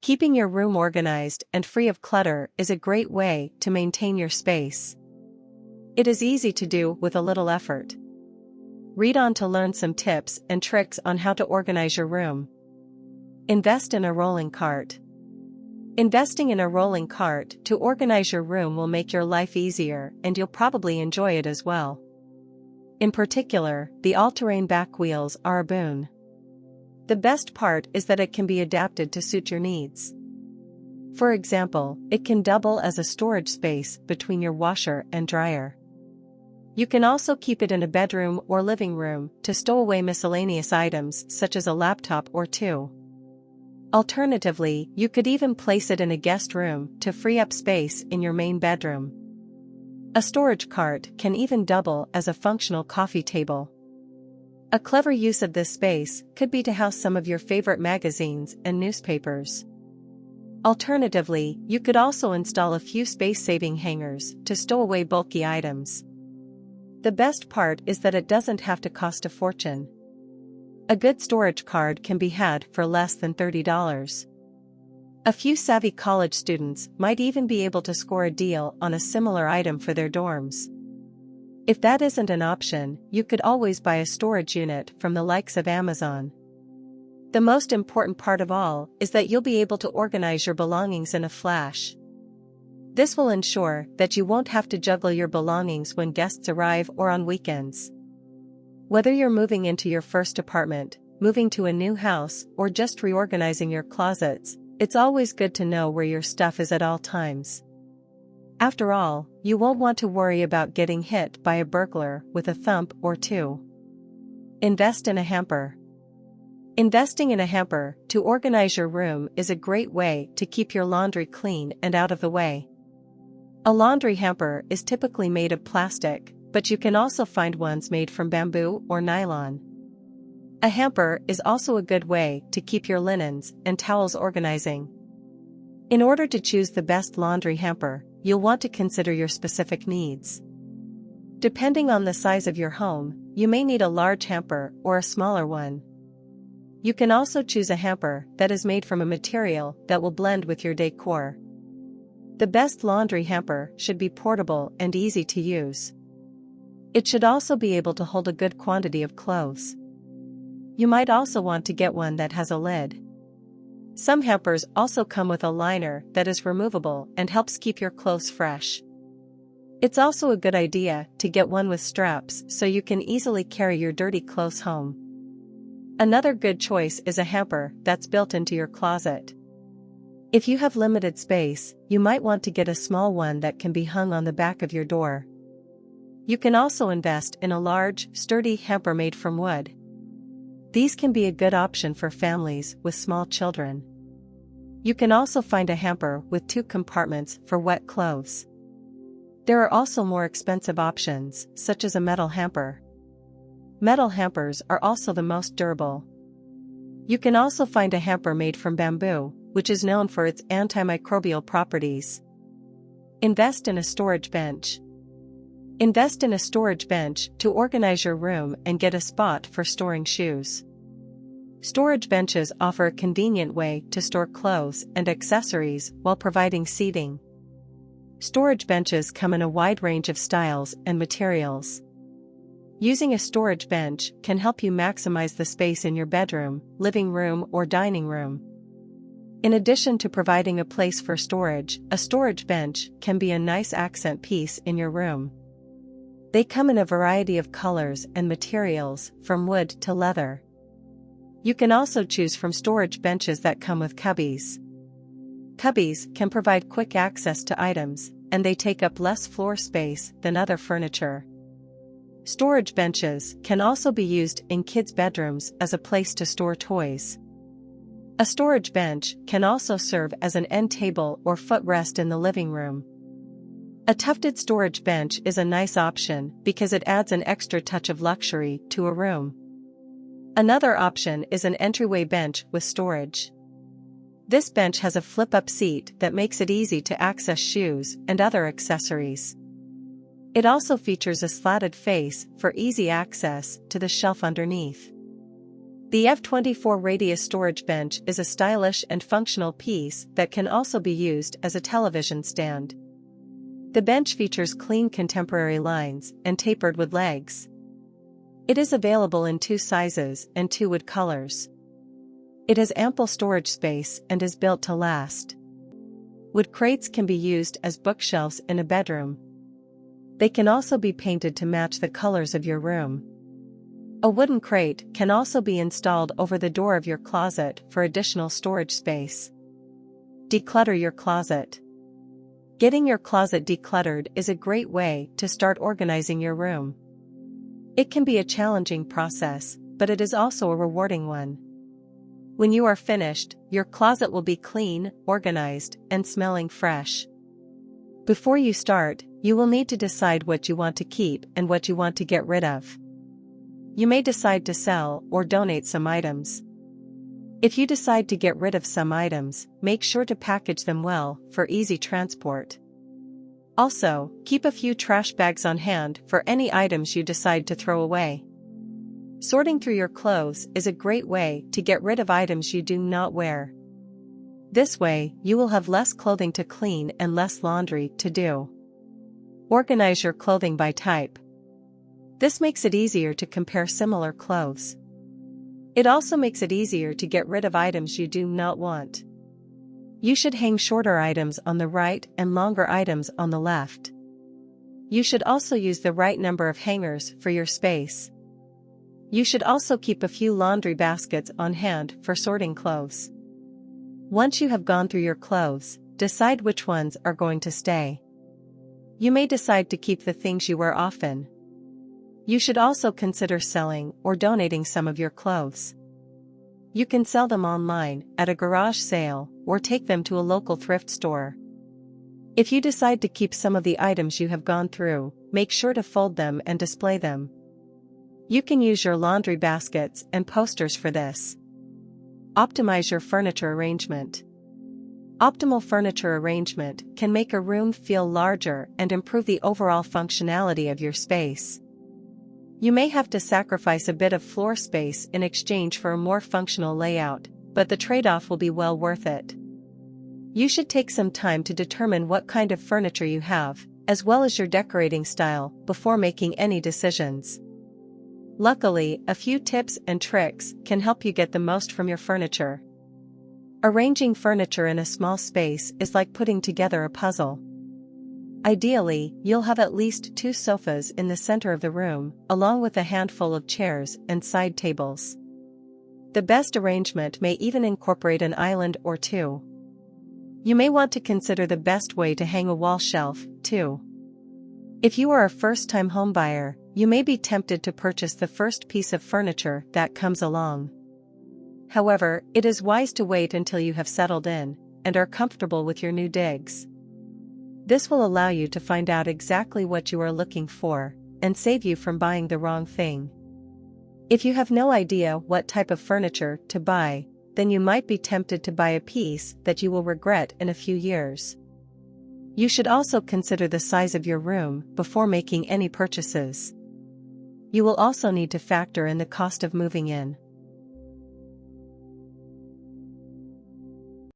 Keeping your room organized and free of clutter is a great way to maintain your space. It is easy to do with a little effort. Read on to learn some tips and tricks on how to organize your room. Invest in a rolling cart. Investing in a rolling cart to organize your room will make your life easier, and you'll probably enjoy it as well. In particular, the all-terrain back wheels are a boon. The best part is that it can be adapted to suit your needs. For example, it can double as a storage space between your washer and dryer. You can also keep it in a bedroom or living room to stow away miscellaneous items such as a laptop or two. Alternatively, you could even place it in a guest room to free up space in your main bedroom. A storage cart can even double as a functional coffee table. A clever use of this space could be to house some of your favorite magazines and newspapers. Alternatively, you could also install a few space-saving hangers to stow away bulky items. The best part is that it doesn't have to cost a fortune. A good storage cart can be had for less than $30. A few savvy college students might even be able to score a deal on a similar item for their dorms. If that isn't an option, you could always buy a storage unit from the likes of Amazon. The most important part of all is that you'll be able to organize your belongings in a flash. This will ensure that you won't have to juggle your belongings when guests arrive or on weekends. Whether you're moving into your first apartment, moving to a new house, or just reorganizing your closets, it's always good to know where your stuff is at all times. After all, you won't want to worry about getting hit by a burglar with a thump or two. Invest in a hamper. Investing in a hamper to organize your room is a great way to keep your laundry clean and out of the way. A laundry hamper is typically made of plastic, but you can also find ones made from bamboo or nylon. A hamper is also a good way to keep your linens and towels organizing. In order to choose the best laundry hamper, you'll want to consider your specific needs. Depending on the size of your home, you may need a large hamper or a smaller one. You can also choose a hamper that is made from a material that will blend with your decor. The best laundry hamper should be portable and easy to use. It should also be able to hold a good quantity of clothes. You might also want to get one that has a lid. Some hampers also come with a liner that is removable and helps keep your clothes fresh. It's also a good idea to get one with straps so you can easily carry your dirty clothes home. Another good choice is a hamper that's built into your closet. If you have limited space, you might want to get a small one that can be hung on the back of your door. You can also invest in a large, sturdy hamper made from wood. These can be a good option for families with small children. You can also find a hamper with 2 compartments for wet clothes. There are also more expensive options, such as a metal hamper. Metal hampers are also the most durable. You can also find a hamper made from bamboo, which is known for its antimicrobial properties. Invest in a storage bench. Invest in a storage bench to organize your room and get a spot for storing shoes. Storage benches offer a convenient way to store clothes and accessories while providing seating. Storage benches come in a wide range of styles and materials. Using a storage bench can help you maximize the space in your bedroom, living room, or dining room. In addition to providing a place for storage, a storage bench can be a nice accent piece in your room. They come in a variety of colors and materials, from wood to leather. You can also choose from storage benches that come with cubbies. Cubbies can provide quick access to items, and they take up less floor space than other furniture. Storage benches can also be used in kids' bedrooms as a place to store toys. A storage bench can also serve as an end table or footrest in the living room. A tufted storage bench is a nice option because it adds an extra touch of luxury to a room. Another option is an entryway bench with storage. This bench has a flip-up seat that makes it easy to access shoes and other accessories. It also features a slatted face for easy access to the shelf underneath. The F24 Radius storage bench is a stylish and functional piece that can also be used as a television stand. The bench features clean contemporary lines and tapered wood legs. It is available in 2 sizes and 2 wood colors. It has ample storage space and is built to last. Wood crates can be used as bookshelves in a bedroom. They can also be painted to match the colors of your room. A wooden crate can also be installed over the door of your closet for additional storage space. Declutter your closet. Getting your closet decluttered is a great way to start organizing your room. It can be a challenging process, but it is also a rewarding one. When you are finished, your closet will be clean, organized, and smelling fresh. Before you start, you will need to decide what you want to keep and what you want to get rid of. You may decide to sell or donate some items. If you decide to get rid of some items, make sure to package them well for easy transport. Also, keep a few trash bags on hand for any items you decide to throw away. Sorting through your clothes is a great way to get rid of items you do not wear. This way, you will have less clothing to clean and less laundry to do. Organize your clothing by type. This makes it easier to compare similar clothes. It also makes it easier to get rid of items you do not want. You should hang shorter items on the right and longer items on the left. You should also use the right number of hangers for your space. You should also keep a few laundry baskets on hand for sorting clothes. Once you have gone through your clothes, decide which ones are going to stay. You may decide to keep the things you wear often. You should also consider selling or donating some of your clothes. You can sell them online, at a garage sale, or take them to a local thrift store. If you decide to keep some of the items you have gone through, make sure to fold them and display them. You can use your laundry baskets and posters for this. Optimize your furniture arrangement. Optimal furniture arrangement can make a room feel larger and improve the overall functionality of your space. You may have to sacrifice a bit of floor space in exchange for a more functional layout, but the trade-off will be well worth it. You should take some time to determine what kind of furniture you have, as well as your decorating style, before making any decisions. Luckily, a few tips and tricks can help you get the most from your furniture. Arranging furniture in a small space is like putting together a puzzle. Ideally, you'll have at least 2 sofas in the center of the room, along with a handful of chairs and side tables. The best arrangement may even incorporate an island or 2. You may want to consider the best way to hang a wall shelf, too. If you are a first-time homebuyer, you may be tempted to purchase the first piece of furniture that comes along. However, it is wise to wait until you have settled in and are comfortable with your new digs. This will allow you to find out exactly what you are looking for and save you from buying the wrong thing. If you have no idea what type of furniture to buy, then you might be tempted to buy a piece that you will regret in a few years. You should also consider the size of your room before making any purchases. You will also need to factor in the cost of moving in.